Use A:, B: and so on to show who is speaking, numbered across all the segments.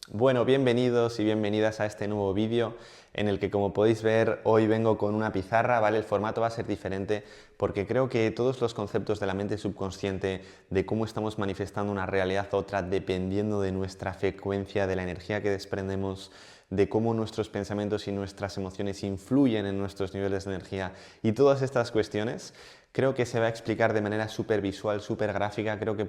A: Bueno, bienvenidos y bienvenidas a este nuevo vídeo en el que, como podéis ver, hoy vengo con una pizarra, ¿vale? El formato va a ser diferente porque creo que todos los conceptos de la mente subconsciente, de cómo estamos manifestando una realidad u otra dependiendo de nuestra frecuencia, de la energía que desprendemos, de cómo nuestros pensamientos y nuestras emociones influyen en nuestros niveles de energía y todas estas cuestiones, creo que se va a explicar de manera súper visual, súper gráfica, creo que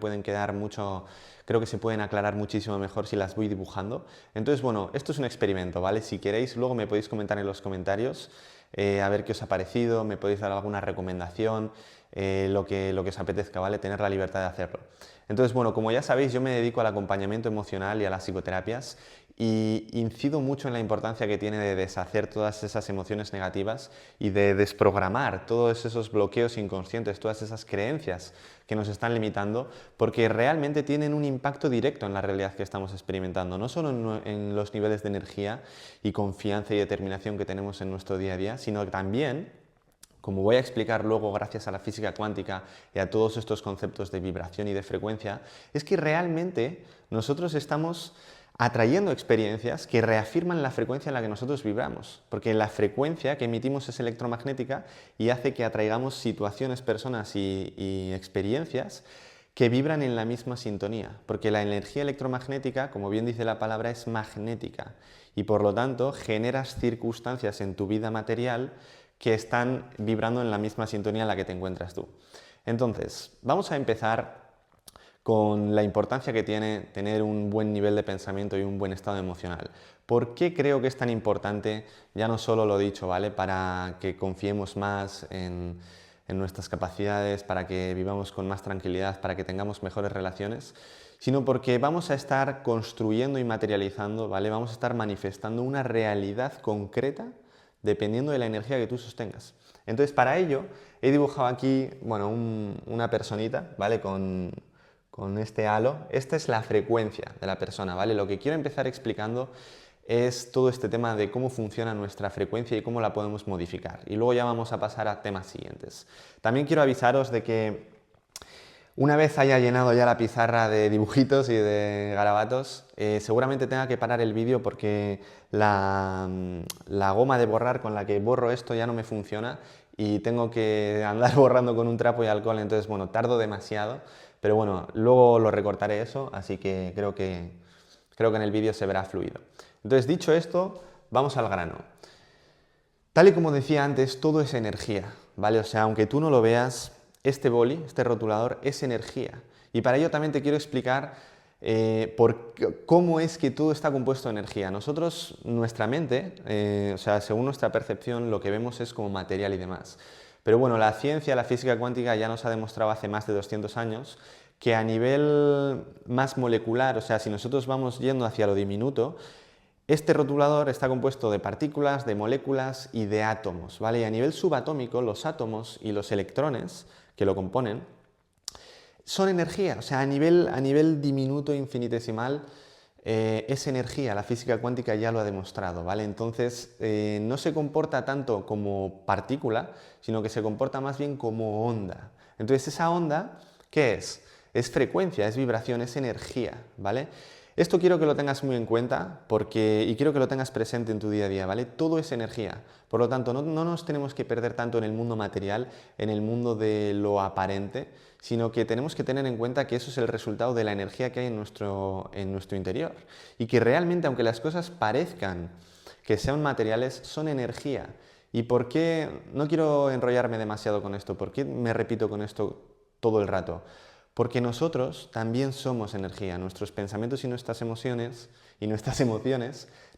A: se pueden aclarar muchísimo mejor si las voy dibujando. Entonces, bueno, esto es un experimento, ¿vale? Si queréis, luego me podéis comentar en los comentarios a ver qué os ha parecido, me podéis dar alguna recomendación, lo que os apetezca, ¿vale? Tener la libertad de hacerlo. Entonces, bueno, como ya sabéis, yo me dedico al acompañamiento emocional y a las psicoterapias y incido mucho en la importancia que tiene de deshacer todas esas emociones negativas y de desprogramar todos esos bloqueos inconscientes, todas esas creencias que nos están limitando, porque realmente tienen un impacto directo en la realidad que estamos experimentando, no solo en los niveles de energía y confianza y determinación que tenemos en nuestro día a día, sino también, como voy a explicar luego gracias a la física cuántica y a todos estos conceptos de vibración y de frecuencia, es que realmente nosotros estamos atrayendo experiencias que reafirman la frecuencia en la que nosotros vibramos, porque la frecuencia que emitimos es electromagnética y hace que atraigamos situaciones, personas y experiencias que vibran en la misma sintonía, porque la energía electromagnética, como bien dice la palabra, es magnética y por lo tanto generas circunstancias en tu vida material que están vibrando en la misma sintonía en la que te encuentras tú. Entonces, vamos a empezar con la importancia que tiene tener un buen nivel de pensamiento y un buen estado emocional. ¿Por qué creo que es tan importante? Ya no solo lo he dicho, ¿vale? Para que confiemos más en nuestras capacidades, para que vivamos con más tranquilidad, para que tengamos mejores relaciones, sino porque vamos a estar construyendo y materializando, ¿vale? Vamos a estar manifestando una realidad concreta dependiendo de la energía que tú sostengas. Entonces, para ello, he dibujado aquí, bueno, una personita, ¿vale? Con este halo. Esta es la frecuencia de la persona, ¿vale? Lo que quiero empezar explicando es todo este tema de cómo funciona nuestra frecuencia y cómo la podemos modificar. Y luego ya vamos a pasar a temas siguientes. También quiero avisaros de que una vez haya llenado ya la pizarra de dibujitos y de garabatos, seguramente tenga que parar el vídeo porque la goma de borrar con la que borro esto ya no me funciona y tengo que andar borrando con un trapo y alcohol, entonces bueno, tardo demasiado, pero bueno, luego lo recortaré eso, así que creo que en el vídeo se verá fluido. Entonces, dicho esto, vamos al grano. Tal y como decía antes, todo es energía, ¿vale? O sea, aunque tú no lo veas, este boli, este rotulador, es energía. Y para ello también te quiero explicar cómo es que todo está compuesto de energía. Nosotros, nuestra mente, o sea, según nuestra percepción, lo que vemos es como material y demás. Pero bueno, la ciencia, la física cuántica ya nos ha demostrado hace más de 200 años que a nivel más molecular, o sea, si nosotros vamos yendo hacia lo diminuto, este rotulador está compuesto de partículas, de moléculas y de átomos, ¿vale? Y a nivel subatómico, los átomos y los electrones que lo componen son energía, o sea, a nivel diminuto infinitesimal es energía, la física cuántica ya lo ha demostrado, ¿vale? Entonces, no se comporta tanto como partícula, sino que se comporta más bien como onda. Entonces, esa onda, ¿qué es? Es frecuencia, es vibración, es energía, ¿vale? Esto quiero que lo tengas muy en cuenta y quiero que lo tengas presente en tu día a día, ¿vale? Todo es energía. Por lo tanto, no nos tenemos que perder tanto en el mundo material, en el mundo de lo aparente, sino que tenemos que tener en cuenta que eso es el resultado de la energía que hay en nuestro interior. Y que realmente, aunque las cosas parezcan que sean materiales, son energía. ¿Y por qué? No quiero enrollarme demasiado con esto. ¿Por qué me repito con esto todo el rato? Porque nosotros también somos energía. Nuestros pensamientos y nuestras emociones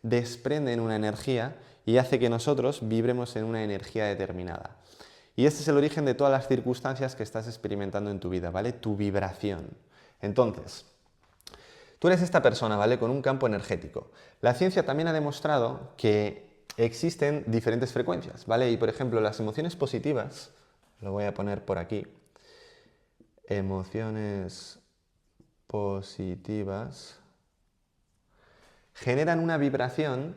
A: desprenden una energía y hace que nosotros vibremos en una energía determinada. Y este es el origen de todas las circunstancias que estás experimentando en tu vida, ¿vale? Tu vibración. Entonces, tú eres esta persona, ¿vale? Con un campo energético. La ciencia también ha demostrado que existen diferentes frecuencias, ¿vale? Y por ejemplo, las emociones positivas, lo voy a poner por aquí, emociones positivas, generan una vibración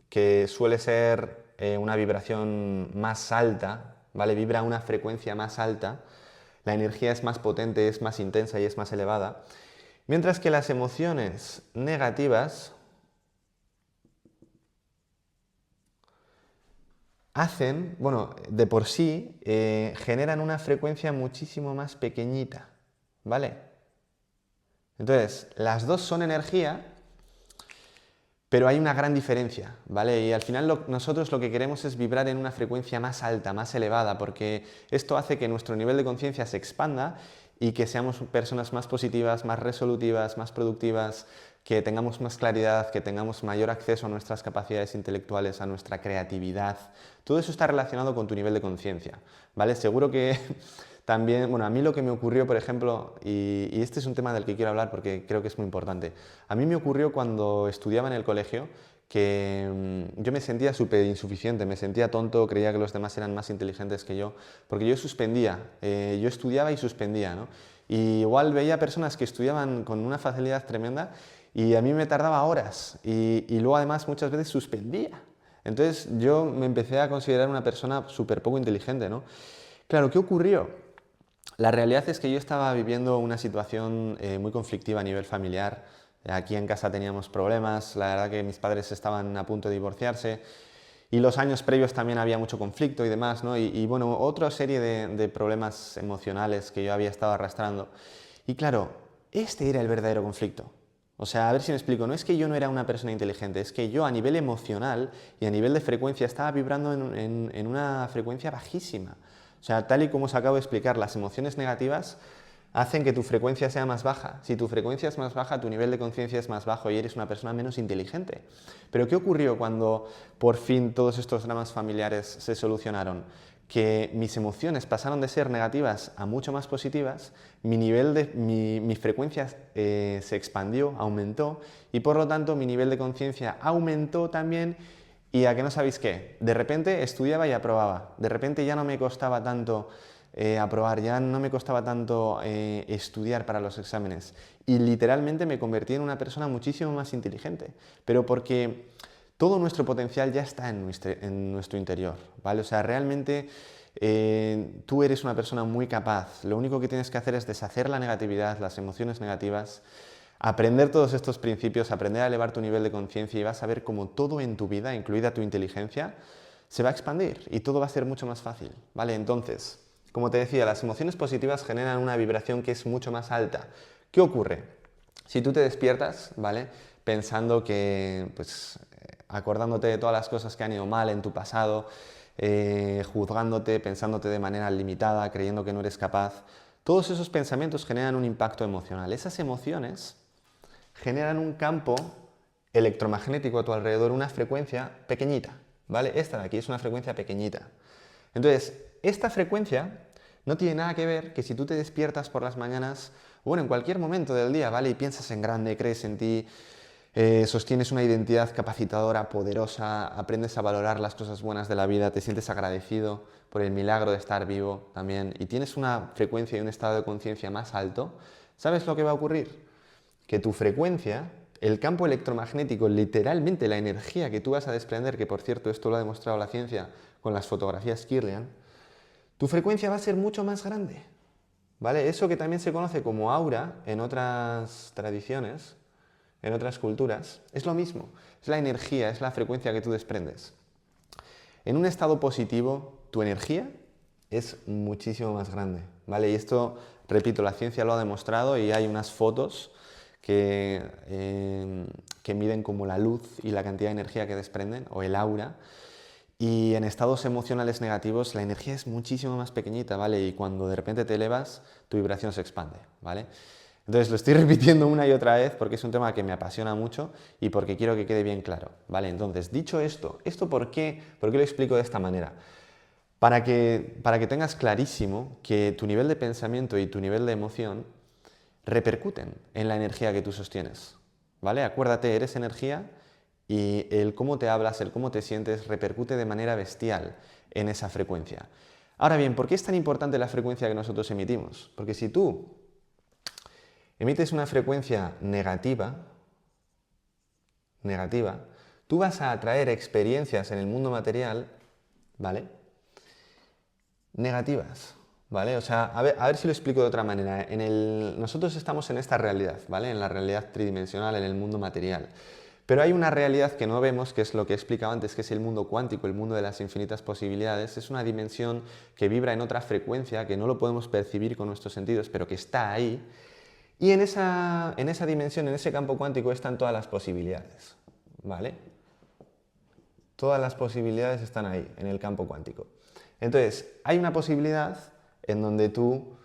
A: que suele ser una vibración más alta, ¿vale? Vibra a una frecuencia más alta, la energía es más potente, es más intensa y es más elevada. Mientras que las emociones negativas hacen, bueno, de por sí, generan una frecuencia muchísimo más pequeñita, ¿vale? Entonces, las dos son energía, pero hay una gran diferencia, ¿vale? Y al final nosotros lo que queremos es vibrar en una frecuencia más alta, más elevada, porque esto hace que nuestro nivel de conciencia se expanda y que seamos personas más positivas, más resolutivas, más productivas, que tengamos más claridad, que tengamos mayor acceso a nuestras capacidades intelectuales, a nuestra creatividad. Todo eso está relacionado con tu nivel de conciencia, ¿vale? Seguro que también, bueno, a mí lo que me ocurrió, por ejemplo, y este es un tema del que quiero hablar porque creo que es muy importante, a mí me ocurrió cuando estudiaba en el colegio que yo me sentía súper insuficiente, me sentía tonto, creía que los demás eran más inteligentes que yo, porque yo suspendía, yo estudiaba y suspendía, ¿no? Y igual veía personas que estudiaban con una facilidad tremenda y a mí me tardaba horas y luego además muchas veces suspendía. Entonces yo me empecé a considerar una persona súper poco inteligente, ¿no? Claro, ¿qué ocurrió? La realidad es que yo estaba viviendo una situación muy conflictiva a nivel familiar. Aquí en casa teníamos problemas, la verdad que mis padres estaban a punto de divorciarse y los años previos también había mucho conflicto y demás, ¿no? Bueno, otra serie de problemas emocionales que yo había estado arrastrando. Y claro, este era el verdadero conflicto. O sea, a ver si me explico, no es que yo no era una persona inteligente, es que yo a nivel emocional y a nivel de frecuencia estaba vibrando en una frecuencia bajísima. O sea, tal y como os acabo de explicar, las emociones negativas hacen que tu frecuencia sea más baja. Si tu frecuencia es más baja, tu nivel de conciencia es más bajo y eres una persona menos inteligente. Pero ¿qué ocurrió cuando por fin todos estos dramas familiares se solucionaron? Que mis emociones pasaron de ser negativas a mucho más positivas, mi frecuencia se expandió, aumentó y por lo tanto mi nivel de conciencia aumentó también. ¿Y a qué no sabéis qué? De repente estudiaba y aprobaba. De repente ya no me costaba tanto aprobar, ya no me costaba tanto estudiar para los exámenes. Y literalmente me convertí en una persona muchísimo más inteligente. Pero porque todo nuestro potencial ya está en nuestro interior, ¿vale? O sea, realmente tú eres una persona muy capaz. Lo único que tienes que hacer es deshacer la negatividad, las emociones negativas, aprender todos estos principios, aprender a elevar tu nivel de conciencia y vas a ver cómo todo en tu vida, incluida tu inteligencia, se va a expandir y todo va a ser mucho más fácil, ¿vale? Entonces, como te decía, las emociones positivas generan una vibración que es mucho más alta. ¿Qué ocurre? Si tú te despiertas, ¿vale? Pensando que, pues, acordándote de todas las cosas que han ido mal en tu pasado, juzgándote, pensándote de manera limitada, creyendo que no eres capaz, todos esos pensamientos generan un impacto emocional. Esas emociones generan un campo electromagnético a tu alrededor, una frecuencia pequeñita, ¿vale? Esta de aquí es una frecuencia pequeñita. Entonces, esta frecuencia no tiene nada que ver que si tú te despiertas por las mañanas, bueno, en cualquier momento del día, ¿vale? Y piensas en grande, crees en ti, sostienes una identidad capacitadora, poderosa, aprendes a valorar las cosas buenas de la vida, te sientes agradecido por el milagro de estar vivo también y tienes una frecuencia y un estado de conciencia más alto, ¿sabes lo que va a ocurrir? Que tu frecuencia, el campo electromagnético, literalmente la energía que tú vas a desprender, que por cierto esto lo ha demostrado la ciencia con las fotografías Kirlian, tu frecuencia va a ser mucho más grande, ¿vale? Eso que también se conoce como aura en otras tradiciones, en otras culturas, es lo mismo, es la energía, es la frecuencia que tú desprendes. En un estado positivo, tu energía es muchísimo más grande, ¿vale? Y esto, repito, la ciencia lo ha demostrado y hay unas fotos que miden como la luz y la cantidad de energía que desprenden, o el aura, y en estados emocionales negativos la energía es muchísimo más pequeñita, ¿vale? Y cuando de repente te elevas, tu vibración se expande, ¿vale? Entonces lo estoy repitiendo una y otra vez porque es un tema que me apasiona mucho y porque quiero que quede bien claro, ¿vale? Entonces, dicho esto, ¿esto por qué lo explico de esta manera? Para que tengas clarísimo que tu nivel de pensamiento y tu nivel de emoción repercuten en la energía que tú sostienes, ¿vale? Acuérdate, eres energía y el cómo te hablas, el cómo te sientes repercute de manera bestial en esa frecuencia. Ahora bien, ¿por qué es tan importante la frecuencia que nosotros emitimos? Porque si tú emites una frecuencia negativa, tú vas a atraer experiencias en el mundo material, ¿vale? Negativas, ¿vale? O sea, a ver si lo explico de otra manera. Nosotros estamos en esta realidad, ¿vale? En la realidad tridimensional, en el mundo material. Pero hay una realidad que no vemos, que es lo que he explicado antes, que es el mundo cuántico, el mundo de las infinitas posibilidades. Es una dimensión que vibra en otra frecuencia, que no lo podemos percibir con nuestros sentidos, pero que está ahí. Y en esa dimensión, en ese campo cuántico, están todas las posibilidades, ¿vale? Todas las posibilidades están ahí, en el campo cuántico. Entonces, hay una posibilidad en donde tú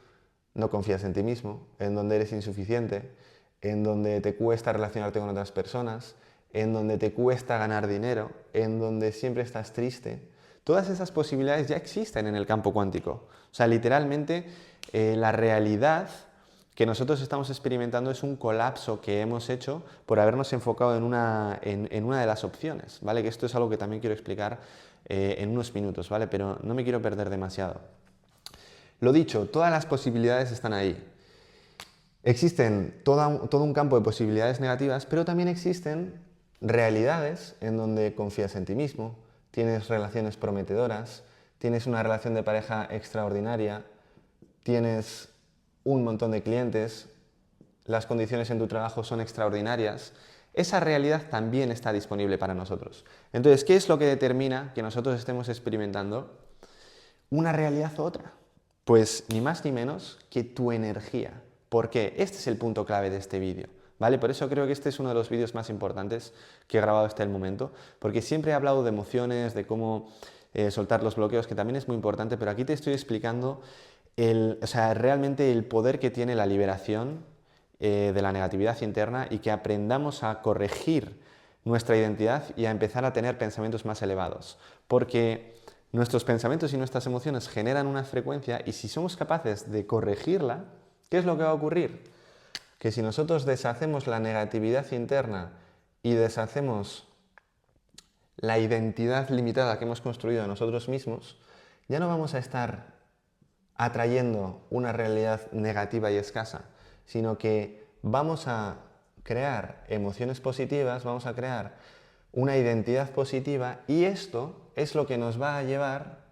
A: no confías en ti mismo, en donde eres insuficiente, en donde te cuesta relacionarte con otras personas, en donde te cuesta ganar dinero, en donde siempre estás triste. Todas esas posibilidades ya existen en el campo cuántico. O sea, literalmente la realidad que nosotros estamos experimentando es un colapso que hemos hecho por habernos enfocado en una de las opciones, ¿vale? Que esto es algo que también quiero explicar en unos minutos, ¿vale? Pero no me quiero perder demasiado. Lo dicho, todas las posibilidades están ahí. Existen todo un campo de posibilidades negativas, pero también existen realidades en donde confías en ti mismo, tienes relaciones prometedoras, tienes una relación de pareja extraordinaria, tienes un montón de clientes, las condiciones en tu trabajo son extraordinarias. Esa realidad también está disponible para nosotros. Entonces, ¿qué es lo que determina que nosotros estemos experimentando una realidad u otra? Pues ni más ni menos que tu energía. ¿Por qué? Este es el punto clave de este vídeo, ¿vale? Por eso creo que este es uno de los vídeos más importantes que he grabado hasta el momento, porque siempre he hablado de emociones, de cómo soltar los bloqueos, que también es muy importante, pero aquí te estoy explicando realmente el poder que tiene la liberación de la negatividad interna y que aprendamos a corregir nuestra identidad y a empezar a tener pensamientos más elevados. Porque nuestros pensamientos y nuestras emociones generan una frecuencia y si somos capaces de corregirla, ¿qué es lo que va a ocurrir? Que si nosotros deshacemos la negatividad interna y deshacemos la identidad limitada que hemos construido de nosotros mismos, ya no vamos a estar atrayendo una realidad negativa y escasa, sino que vamos a crear emociones positivas, vamos a crear una identidad positiva y esto es lo que nos va a llevar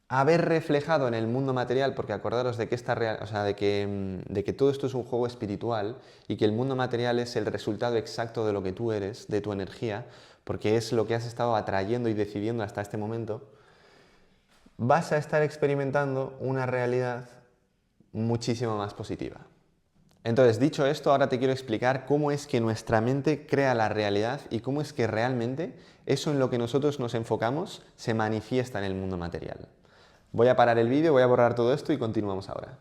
A: a ver reflejado en el mundo material, porque acordaros de que de que todo esto es un juego espiritual y que el mundo material es el resultado exacto de lo que tú eres, de tu energía, porque es lo que has estado atrayendo y decidiendo hasta este momento. Vas a estar experimentando una realidad muchísimo más positiva. Entonces, dicho esto, ahora te quiero explicar cómo es que nuestra mente crea la realidad y cómo es que realmente eso en lo que nosotros nos enfocamos se manifiesta en el mundo material. Voy a parar el vídeo, voy a borrar todo esto y continuamos ahora.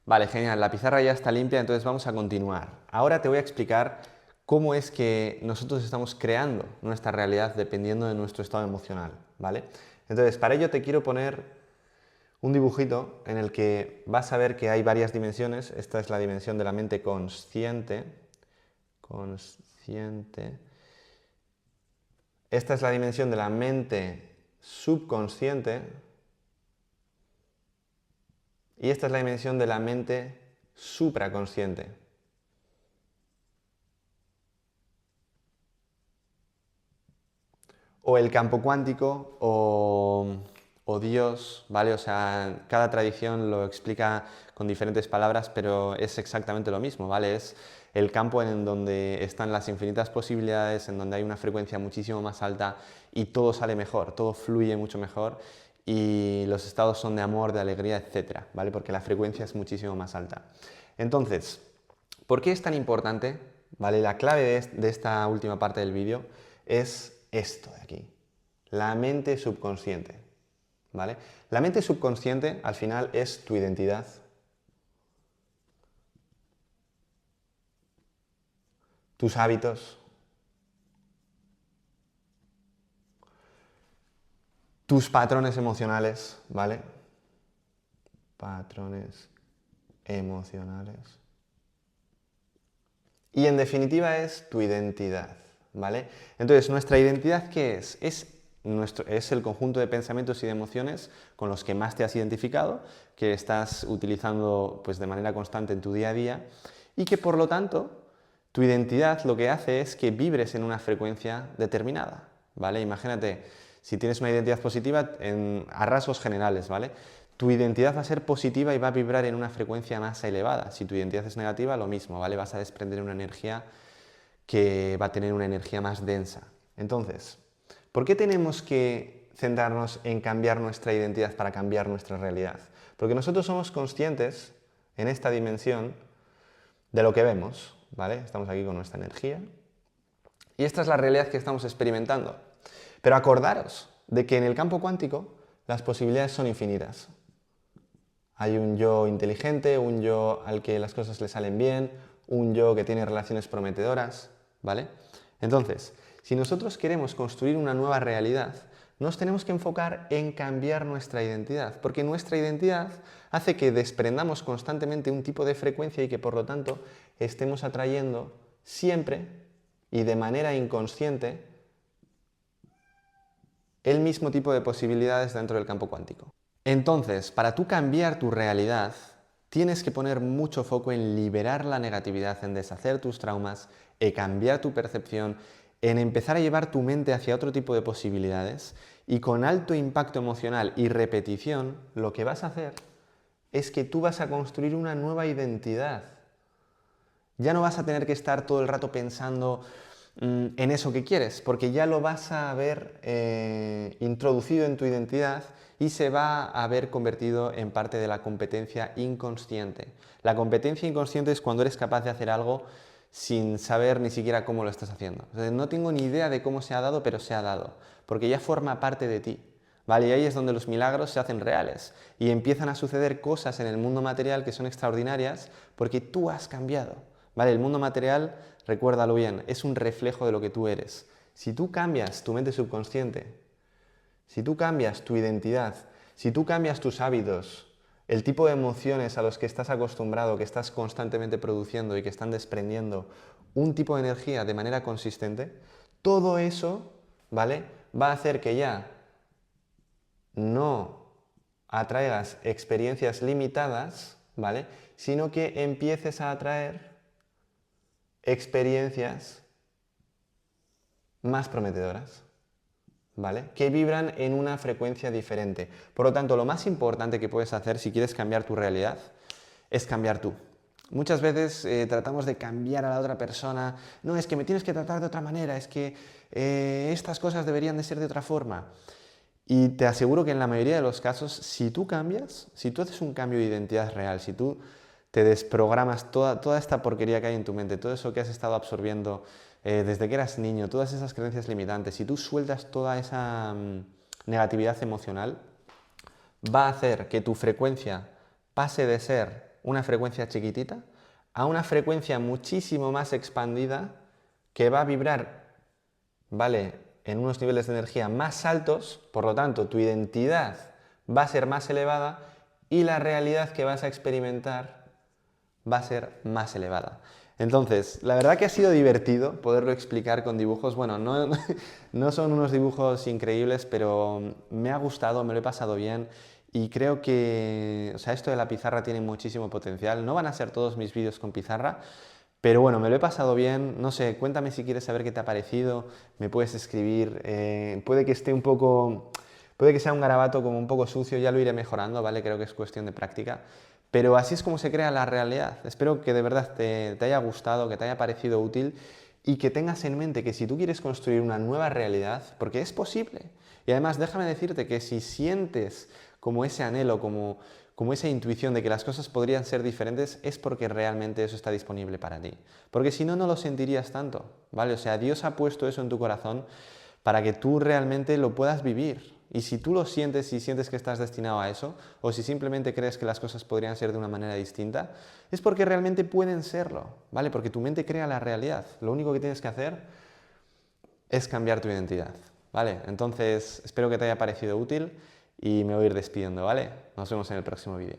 A: Vale, genial, la pizarra ya está limpia, entonces vamos a continuar. Ahora te voy a explicar cómo es que nosotros estamos creando nuestra realidad dependiendo de nuestro estado emocional, ¿vale? Entonces, para ello te quiero poner un dibujito en el que vas a ver que hay varias dimensiones. Esta es la dimensión de la mente consciente. Esta es la dimensión de la mente subconsciente. Y esta es la dimensión de la mente supraconsciente. O el campo cuántico o Dios, ¿vale? O sea, cada tradición lo explica con diferentes palabras, pero es exactamente lo mismo, ¿vale? Es el campo en donde están las infinitas posibilidades, en donde hay una frecuencia muchísimo más alta y todo sale mejor, todo fluye mucho mejor y los estados son de amor, de alegría, etcétera, ¿vale? Porque la frecuencia es muchísimo más alta. Entonces, ¿por qué es tan importante? ¿Vale? La clave de esta última parte del vídeo es esto de aquí, la mente subconsciente, ¿vale? La mente subconsciente al final es tu identidad, tus hábitos, tus patrones emocionales, ¿vale? Patrones emocionales. Y en definitiva es tu identidad, ¿vale? Entonces, ¿nuestra identidad qué es? Es el conjunto de pensamientos y de emociones con los que más te has identificado, que estás utilizando pues, de manera constante en tu día a día y que por lo tanto tu identidad lo que hace es que vibres en una frecuencia determinada, ¿vale? Imagínate, Si tienes una identidad positiva, a rasgos generales, ¿vale? Tu identidad va a ser positiva y va a vibrar en una frecuencia más elevada. Si tu identidad es negativa, lo mismo, ¿vale? Vas a desprender una energía que va a tener una energía más densa. Entonces, ¿por qué tenemos que centrarnos en cambiar nuestra identidad para cambiar nuestra realidad? Porque nosotros somos conscientes en esta dimensión de lo que vemos, ¿vale? Estamos aquí con nuestra energía y esta es la realidad que estamos experimentando. Pero acordaros de que en el campo cuántico las posibilidades son infinitas. Hay un yo inteligente, un yo al que las cosas le salen bien, un yo que tiene relaciones prometedoras, ¿vale? Entonces, si nosotros queremos construir una nueva realidad, nos tenemos que enfocar en cambiar nuestra identidad, porque nuestra identidad hace que desprendamos constantemente un tipo de frecuencia y que por lo tanto estemos atrayendo siempre y de manera inconsciente el mismo tipo de posibilidades dentro del campo cuántico. Entonces, para tú cambiar tu realidad, tienes que poner mucho foco en liberar la negatividad, en deshacer tus traumas, en cambiar tu percepción, en empezar a llevar tu mente hacia otro tipo de posibilidades y con alto impacto emocional y repetición, lo que vas a hacer es que tú vas a construir una nueva identidad. Ya no vas a tener que estar todo el rato pensando en eso que quieres, porque ya lo vas a haber introducido en tu identidad y se va a haber convertido en parte de la competencia inconsciente. La competencia inconsciente es cuando eres capaz de hacer algo sin saber ni siquiera cómo lo estás haciendo. O sea, no tengo ni idea de cómo se ha dado, pero se ha dado, porque ya forma parte de ti. ¿Vale? Y ahí es donde los milagros se hacen reales y empiezan a suceder cosas en el mundo material que son extraordinarias porque tú has cambiado. ¿Vale? El mundo material, recuérdalo bien, es un reflejo de lo que tú eres. Si tú cambias tu mente subconsciente, si tú cambias tu identidad, si tú cambias tus hábitos, el tipo de emociones a los que estás acostumbrado, que estás constantemente produciendo y que están desprendiendo un tipo de energía de manera consistente, todo eso, ¿vale? Va a hacer que ya no atraigas experiencias limitadas, ¿vale? Sino que empieces a atraer experiencias más prometedoras, ¿vale? Que vibran en una frecuencia diferente. Por lo tanto, lo más importante que puedes hacer si quieres cambiar tu realidad es cambiar tú. Muchas veces tratamos de cambiar a la otra persona. No, es que me tienes que tratar de otra manera, es que estas cosas deberían de ser de otra forma. Y te aseguro que en la mayoría de los casos, si tú cambias, si tú haces un cambio de identidad real, si tú te desprogramas toda esta porquería que hay en tu mente, todo eso que has estado absorbiendo desde que eras niño, todas esas creencias limitantes, si tú sueltas toda esa negatividad emocional, va a hacer que tu frecuencia pase de ser una frecuencia chiquitita a una frecuencia muchísimo más expandida que va a vibrar, ¿vale?, en unos niveles de energía más altos, por lo tanto tu identidad va a ser más elevada y la realidad que vas a experimentar va a ser más elevada. Entonces, la verdad que ha sido divertido poderlo explicar con dibujos. Bueno, no son unos dibujos increíbles, pero me ha gustado, me lo he pasado bien y creo que, o sea, esto de la pizarra tiene muchísimo potencial. No van a ser todos mis vídeos con pizarra, pero bueno, me lo he pasado bien. No sé, cuéntame si quieres saber qué te ha parecido, me puedes escribir. Puede que esté un poco, puede que sea un garabato como un poco sucio, ya lo iré mejorando, ¿vale? Creo que es cuestión de práctica. Pero así es como se crea la realidad. Espero que de verdad te haya gustado, que te haya parecido útil y que tengas en mente que si tú quieres construir una nueva realidad, porque es posible. Y además déjame decirte que si sientes como ese anhelo, como esa intuición de que las cosas podrían ser diferentes, es porque realmente eso está disponible para ti. Porque si no, no lo sentirías tanto, ¿vale? O sea, Dios ha puesto eso en tu corazón para que tú realmente lo puedas vivir. Y si tú lo sientes y sientes que estás destinado a eso, o si simplemente crees que las cosas podrían ser de una manera distinta, es porque realmente pueden serlo, ¿vale? Porque tu mente crea la realidad. Lo único que tienes que hacer es cambiar tu identidad, ¿vale? Entonces, espero que te haya parecido útil y me voy a ir despidiendo, ¿vale? Nos vemos en el próximo vídeo.